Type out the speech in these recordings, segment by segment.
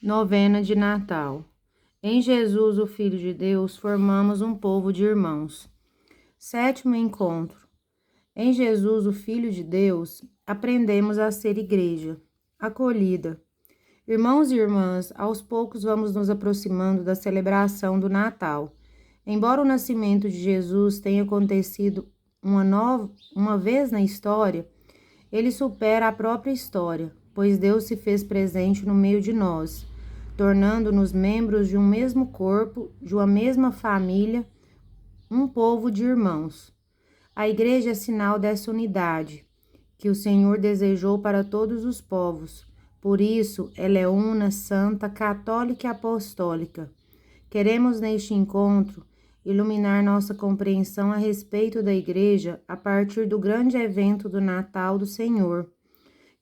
Novena de Natal. Em Jesus, o Filho de Deus, formamos um povo de irmãos. Sétimo encontro. Em Jesus, o Filho de Deus, aprendemos a ser igreja. Acolhida. Irmãos e irmãs, aos poucos vamos nos aproximando da celebração do Natal. Embora o nascimento de Jesus tenha acontecido uma vez na história, ele supera a própria história, pois Deus se fez presente no meio de nós, tornando-nos membros de um mesmo corpo, de uma mesma família, um povo de irmãos. A igreja é sinal dessa unidade que o Senhor desejou para todos os povos. Por isso, ela é una, santa, católica e apostólica. Queremos, neste encontro, iluminar nossa compreensão a respeito da igreja a partir do grande evento do Natal do Senhor.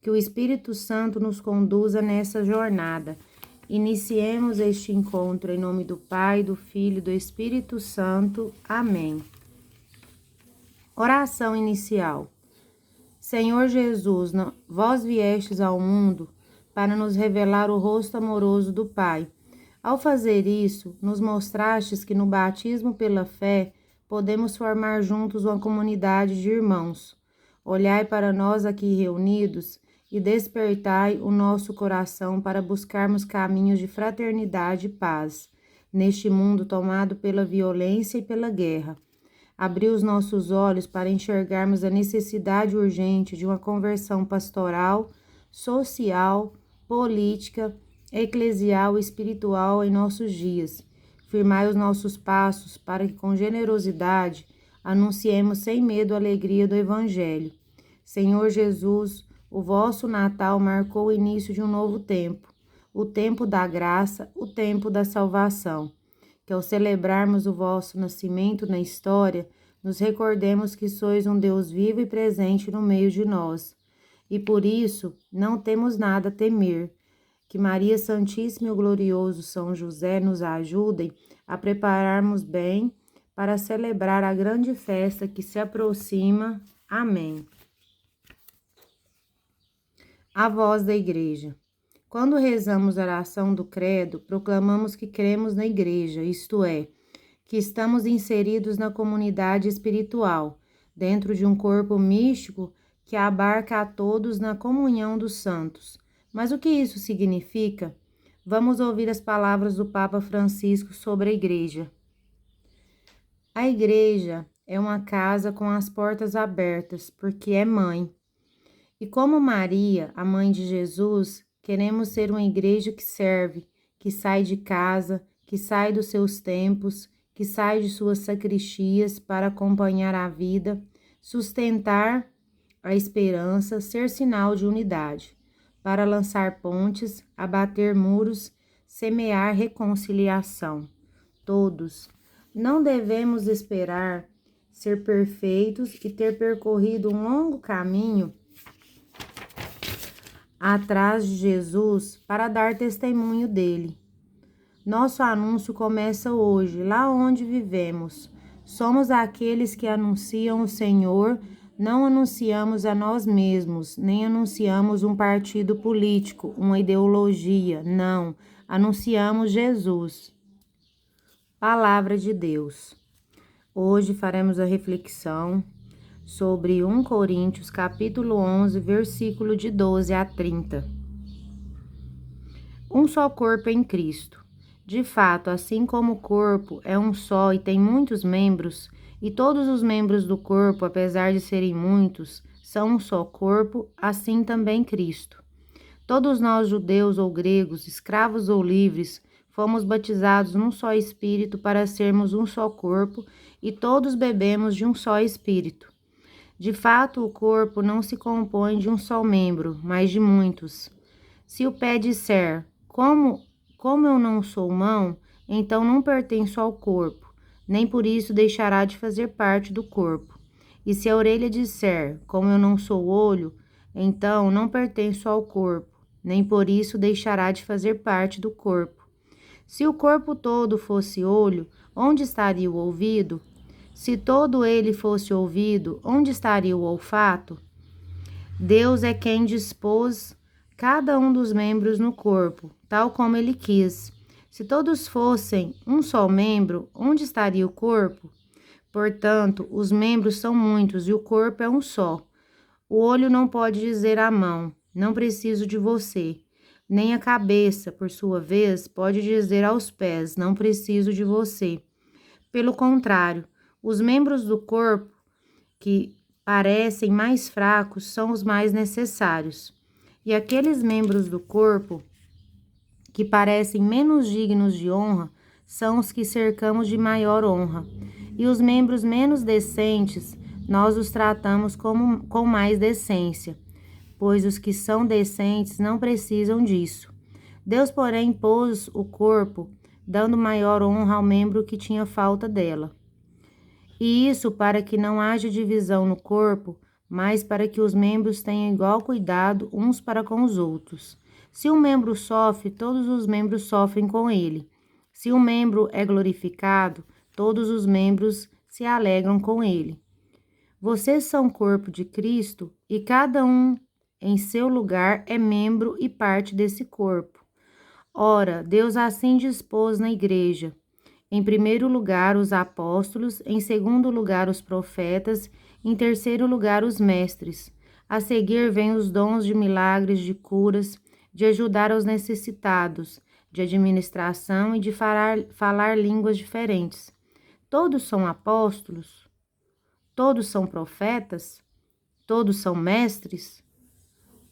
Que o Espírito Santo nos conduza nessa jornada. Iniciemos este encontro em nome do Pai, do Filho e do Espírito Santo. Amém. Oração inicial. Senhor Jesus, vós viestes ao mundo para nos revelar o rosto amoroso do Pai. Ao fazer isso, nos mostrastes que no batismo pela fé podemos formar juntos uma comunidade de irmãos. Olhai para nós aqui reunidos e despertai o nosso coração para buscarmos caminhos de fraternidade e paz, neste mundo tomado pela violência e pela guerra. Abri os nossos olhos para enxergarmos a necessidade urgente de uma conversão pastoral, social, política, eclesial e espiritual em nossos dias. Firmai os nossos passos para que com generosidade anunciemos sem medo a alegria do Evangelho. Senhor Jesus, o vosso Natal marcou o início de um novo tempo, o tempo da graça, o tempo da salvação. Que ao celebrarmos o vosso nascimento na história, nos recordemos que sois um Deus vivo e presente no meio de nós. E por isso não temos nada a temer. Que Maria Santíssima e o glorioso São José nos ajudem a prepararmos bem para celebrar a grande festa que se aproxima. Amém. A voz da Igreja. Quando rezamos a oração do Credo, proclamamos que cremos na Igreja, isto é, que estamos inseridos na comunidade espiritual, dentro de um corpo místico que abarca a todos na comunhão dos santos. Mas o que isso significa? Vamos ouvir as palavras do Papa Francisco sobre a Igreja. A Igreja é uma casa com as portas abertas, porque é mãe. E como Maria, a mãe de Jesus, queremos ser uma igreja que serve, que sai de casa, que sai dos seus tempos, que sai de suas sacristias para acompanhar a vida, sustentar a esperança, ser sinal de unidade, para lançar pontes, abater muros, semear reconciliação. Todos não devemos esperar ser perfeitos e ter percorrido um longo caminho atrás de Jesus para dar testemunho dele. Nosso anúncio começa hoje, lá onde vivemos. Somos aqueles que anunciam o Senhor, não anunciamos a nós mesmos, nem anunciamos um partido político, uma ideologia, não. Anunciamos Jesus. Palavra de Deus. Hoje faremos a reflexão sobre 1 Coríntios, capítulo 11, versículo de 12 a 30. Um só corpo em Cristo. De fato, assim como o corpo é um só e tem muitos membros, e todos os membros do corpo, apesar de serem muitos, são um só corpo, assim também Cristo. Todos nós, judeus ou gregos, escravos ou livres, fomos batizados num só Espírito para sermos um só corpo, e todos bebemos de um só Espírito. De fato, o corpo não se compõe de um só membro, mas de muitos. Se o pé disser, como eu não sou mão, então não pertenço ao corpo, nem por isso deixará de fazer parte do corpo. E se a orelha disser, como eu não sou olho, então não pertenço ao corpo, nem por isso deixará de fazer parte do corpo. Se o corpo todo fosse olho, onde estaria o ouvido? Se todo ele fosse ouvido, onde estaria o olfato? Deus é quem dispôs cada um dos membros no corpo, tal como ele quis. Se todos fossem um só membro, onde estaria o corpo? Portanto, os membros são muitos e o corpo é um só. O olho não pode dizer à mão, não preciso de você. Nem a cabeça, por sua vez, pode dizer aos pés, não preciso de você. Pelo contrário, os membros do corpo que parecem mais fracos são os mais necessários. E aqueles membros do corpo que parecem menos dignos de honra são os que cercamos de maior honra. E os membros menos decentes, nós os tratamos com mais decência, pois os que são decentes não precisam disso. Deus, porém, pôs o corpo, dando maior honra ao membro que tinha falta dela. E isso para que não haja divisão no corpo, mas para que os membros tenham igual cuidado uns para com os outros. Se um membro sofre, todos os membros sofrem com ele. Se um membro é glorificado, todos os membros se alegram com ele. Vocês são corpo de Cristo e cada um em seu lugar é membro e parte desse corpo. Ora, Deus assim dispôs na igreja. Em primeiro lugar, os apóstolos, em segundo lugar, os profetas, em terceiro lugar, os mestres. A seguir, vêm os dons de milagres, de curas, de ajudar aos necessitados, de administração e de falar línguas diferentes. Todos são apóstolos? Todos são profetas? Todos são mestres?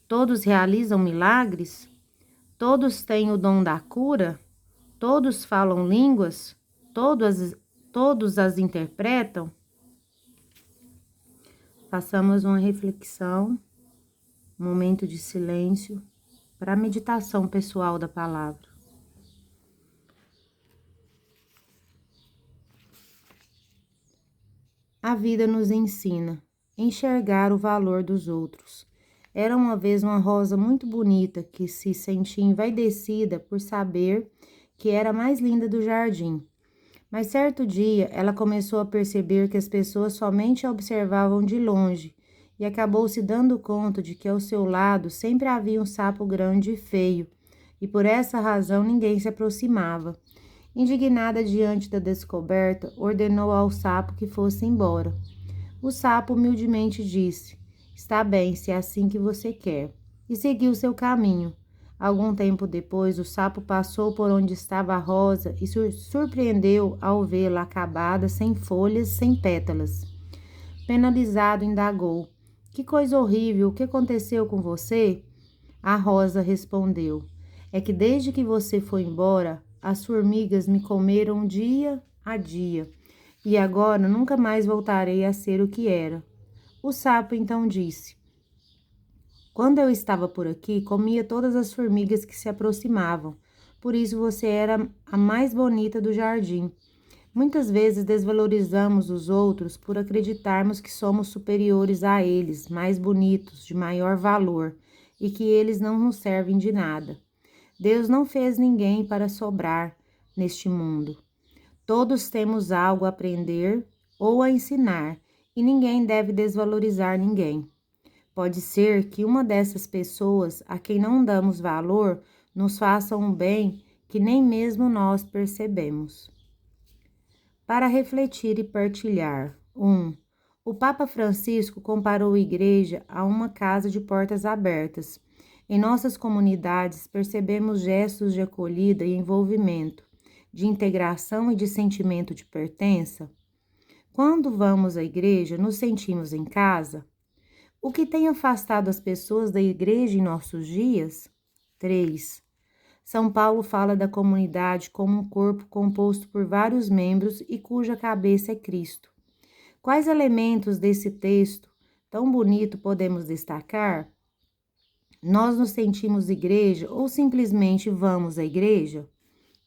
Todos realizam milagres? Todos têm o dom da cura? Todos falam línguas? Todos as interpretam? Façamos uma reflexão, um momento de silêncio para a meditação pessoal da palavra. A vida nos ensina a enxergar o valor dos outros. Era uma vez uma rosa muito bonita que se sentia envaidecida por saber que era a mais linda do jardim. Mas certo dia ela começou a perceber que as pessoas somente a observavam de longe e acabou se dando conta de que ao seu lado sempre havia um sapo grande e feio, e por essa razão ninguém se aproximava. Indignada diante da descoberta, ordenou ao sapo que fosse embora. O sapo humildemente disse: "Está bem, se é assim que você quer", e seguiu seu caminho. Algum tempo depois, o sapo passou por onde estava a rosa e surpreendeu ao vê-la acabada, sem folhas, sem pétalas. Penalizado, indagou: "Que coisa horrível! O que aconteceu com você?" A rosa respondeu: "É que desde que você foi embora, as formigas me comeram dia a dia, e agora nunca mais voltarei a ser o que era." O sapo então disse: "Quando eu estava por aqui, comia todas as formigas que se aproximavam. Por isso você era a mais bonita do jardim." Muitas vezes desvalorizamos os outros por acreditarmos que somos superiores a eles, mais bonitos, de maior valor, e que eles não nos servem de nada. Deus não fez ninguém para sobrar neste mundo. Todos temos algo a aprender ou a ensinar, e ninguém deve desvalorizar ninguém. Pode ser que uma dessas pessoas a quem não damos valor nos faça um bem que nem mesmo nós percebemos. Para refletir e partilhar. 1. O Papa Francisco comparou a igreja a uma casa de portas abertas. Em nossas comunidades, percebemos gestos de acolhida e envolvimento, de integração e de sentimento de pertença. Quando vamos à igreja, nos sentimos em casa? O que tem afastado as pessoas da igreja em nossos dias? 3. São Paulo fala da comunidade como um corpo composto por vários membros e cuja cabeça é Cristo. Quais elementos desse texto tão bonito podemos destacar? Nós nos sentimos igreja ou simplesmente vamos à igreja?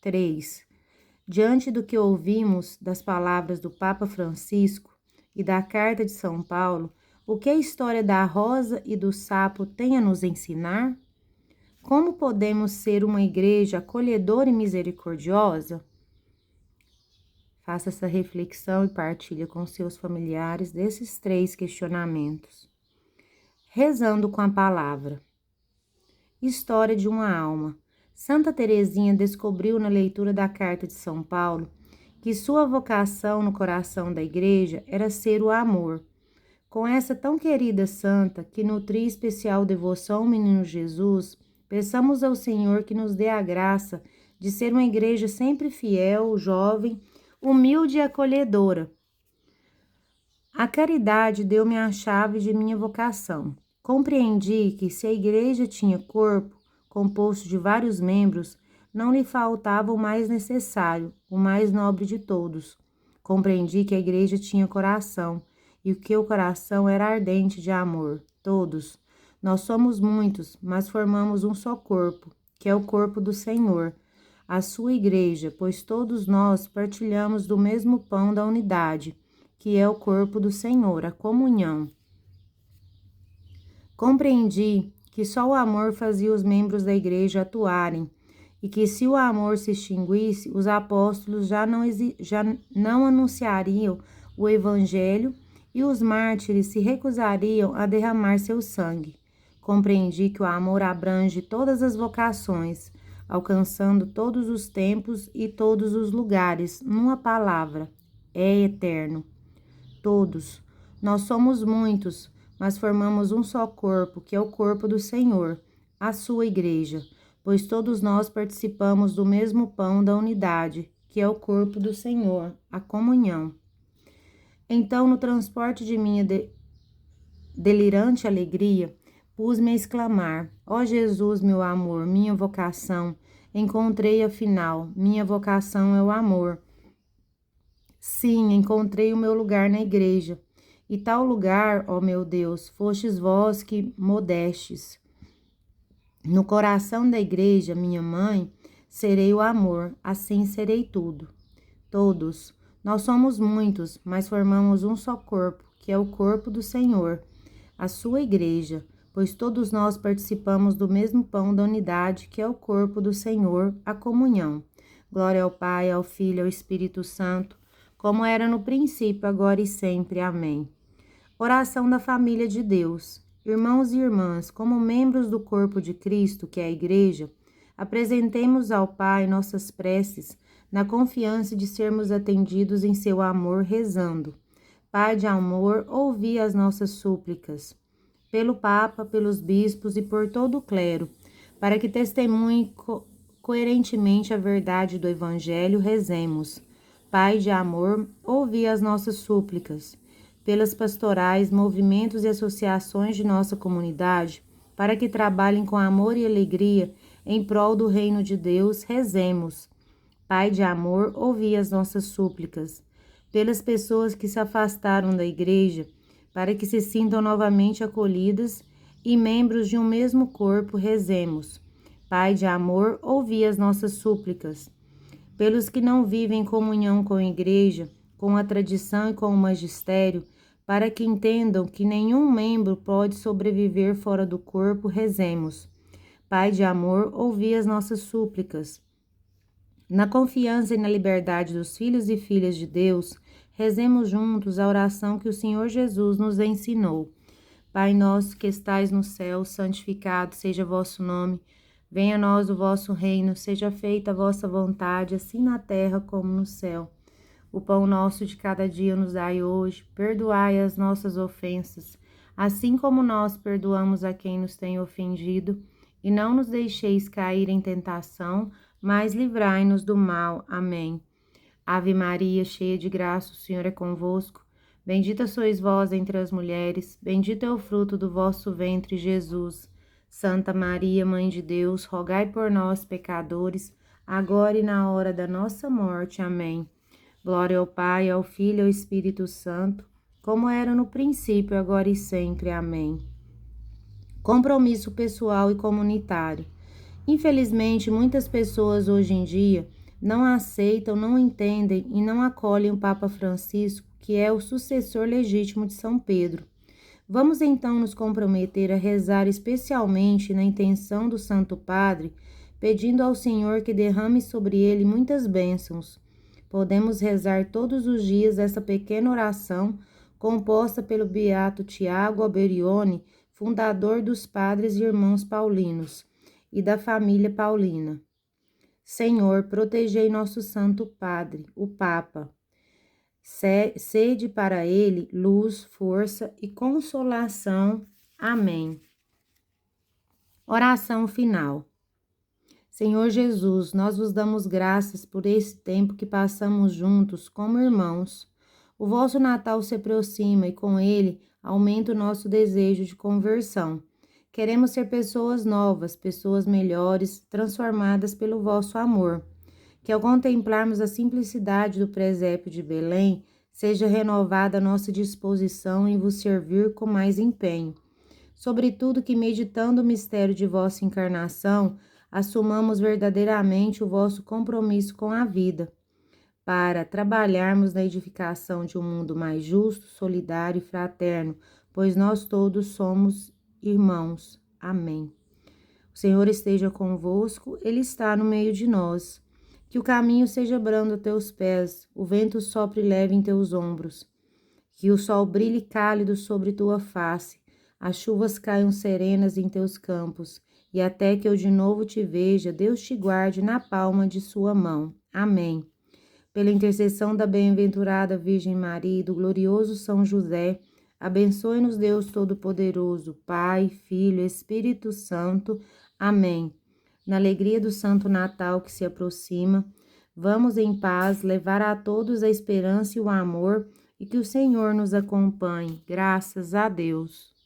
3. Diante do que ouvimos das palavras do Papa Francisco e da Carta de São Paulo, o que a história da rosa e do sapo tem a nos ensinar? Como podemos ser uma igreja acolhedora e misericordiosa? Faça essa reflexão e partilhe com seus familiares desses 3 questionamentos. Rezando com a palavra. História de uma alma. Santa Teresinha descobriu na leitura da carta de São Paulo que sua vocação no coração da igreja era ser o amor. Com essa tão querida santa, que nutria especial devoção ao menino Jesus, peçamos ao Senhor que nos dê a graça de ser uma igreja sempre fiel, jovem, humilde e acolhedora. A caridade deu-me a chave de minha vocação. Compreendi que, se a igreja tinha corpo, composto de vários membros, não lhe faltava o mais necessário, o mais nobre de todos. Compreendi que a igreja tinha coração, e que o coração era ardente de amor. Todos. Nós somos muitos, mas formamos um só corpo, que é o corpo do Senhor, a sua igreja, pois todos nós partilhamos do mesmo pão da unidade, que é o corpo do Senhor, a comunhão. Compreendi que só o amor fazia os membros da igreja atuarem, e que se o amor se extinguisse, os apóstolos já não anunciariam o evangelho e os mártires se recusariam a derramar seu sangue. Compreendi que o amor abrange todas as vocações, alcançando todos os tempos e todos os lugares, numa palavra, é eterno. Todos. Nós somos muitos, mas formamos um só corpo, que é o corpo do Senhor, a sua igreja, pois todos nós participamos do mesmo pão da unidade, que é o corpo do Senhor, a comunhão. Então, no transporte de minha delirante alegria, pus-me a exclamar: ó Jesus, meu amor, minha vocação, encontrei afinal, minha vocação é o amor. Sim, encontrei o meu lugar na igreja, e tal lugar, ó meu Deus, fostes vós que modestes. No coração da igreja, minha mãe, serei o amor, assim serei tudo. Todos. Nós somos muitos, mas formamos um só corpo, que é o corpo do Senhor, a sua igreja, pois todos nós participamos do mesmo pão da unidade, que é o corpo do Senhor, a comunhão. Glória ao Pai, ao Filho e ao Espírito Santo, como era no princípio, agora e sempre. Amém. Oração da família de Deus. Irmãos e irmãs, como membros do corpo de Cristo, que é a igreja, apresentemos ao Pai nossas preces, na confiança de sermos atendidos em seu amor, rezando: Pai de amor, ouvi as nossas súplicas. Pelo Papa, pelos bispos e por todo o clero, para que testemunhe coerentemente a verdade do Evangelho, rezemos: Pai de amor, ouvi as nossas súplicas. Pelas pastorais, movimentos e associações de nossa comunidade, para que trabalhem com amor e alegria em prol do reino de Deus, rezemos: Pai de amor, ouvi as nossas súplicas. Pelas pessoas que se afastaram da igreja, para que se sintam novamente acolhidas e membros de um mesmo corpo, rezemos: Pai de amor, ouvi as nossas súplicas. Pelos que não vivem em comunhão com a igreja, com a tradição e com o magistério, para que entendam que nenhum membro pode sobreviver fora do corpo, rezemos: Pai de amor, ouvi as nossas súplicas. Na confiança e na liberdade dos filhos e filhas de Deus, rezemos juntos a oração que o Senhor Jesus nos ensinou. Pai nosso que estais no céu, santificado seja vosso nome. Venha a nós o vosso reino, seja feita a vossa vontade, assim na terra como no céu. O pão nosso de cada dia nos dai hoje, perdoai as nossas ofensas, assim como nós perdoamos a quem nos tem ofendido, e não nos deixeis cair em tentação, mas livrai-nos do mal. Amém. Ave Maria, cheia de graça, o Senhor é convosco. Bendita sois vós entre as mulheres, bendito é o fruto do vosso ventre, Jesus. Santa Maria, Mãe de Deus, rogai por nós, pecadores, agora e na hora da nossa morte. Amém. Glória ao Pai, ao Filho e ao Espírito Santo, como era no princípio, agora e sempre. Amém. Compromisso pessoal e comunitário. Infelizmente, muitas pessoas hoje em dia não aceitam, não entendem e não acolhem o Papa Francisco, que é o sucessor legítimo de São Pedro. Vamos então nos comprometer a rezar especialmente na intenção do Santo Padre, pedindo ao Senhor que derrame sobre ele muitas bênçãos. Podemos rezar todos os dias essa pequena oração, composta pelo beato Tiago Alberione, fundador dos Padres e Irmãos Paulinos. e da família Paulina. Senhor, protegei nosso Santo Padre, o Papa. Sede para ele luz, força e consolação. Amém. Oração final. Senhor Jesus, nós vos damos graças por esse tempo que passamos juntos como irmãos. O vosso Natal se aproxima e com ele aumenta o nosso desejo de conversão. Queremos ser pessoas novas, pessoas melhores, transformadas pelo vosso amor. Que ao contemplarmos a simplicidade do presépio de Belém, seja renovada a nossa disposição em vos servir com mais empenho. Sobretudo que, meditando o mistério de vossa encarnação, assumamos verdadeiramente o vosso compromisso com a vida, para trabalharmos na edificação de um mundo mais justo, solidário e fraterno, pois nós todos somos irmãos. Amém. O Senhor esteja convosco, Ele está no meio de nós. Que o caminho seja brando a teus pés, o vento sopre leve em teus ombros. Que o sol brilhe cálido sobre tua face, as chuvas caiam serenas em teus campos, e até que eu de novo te veja, Deus te guarde na palma de sua mão. Amém. Pela intercessão da bem-aventurada Virgem Maria e do glorioso São José, abençoe-nos Deus Todo-Poderoso, Pai, Filho, Espírito Santo. Amém. Na alegria do Santo Natal que se aproxima, vamos em paz levar a todos a esperança e o amor, e que o Senhor nos acompanhe. Graças a Deus.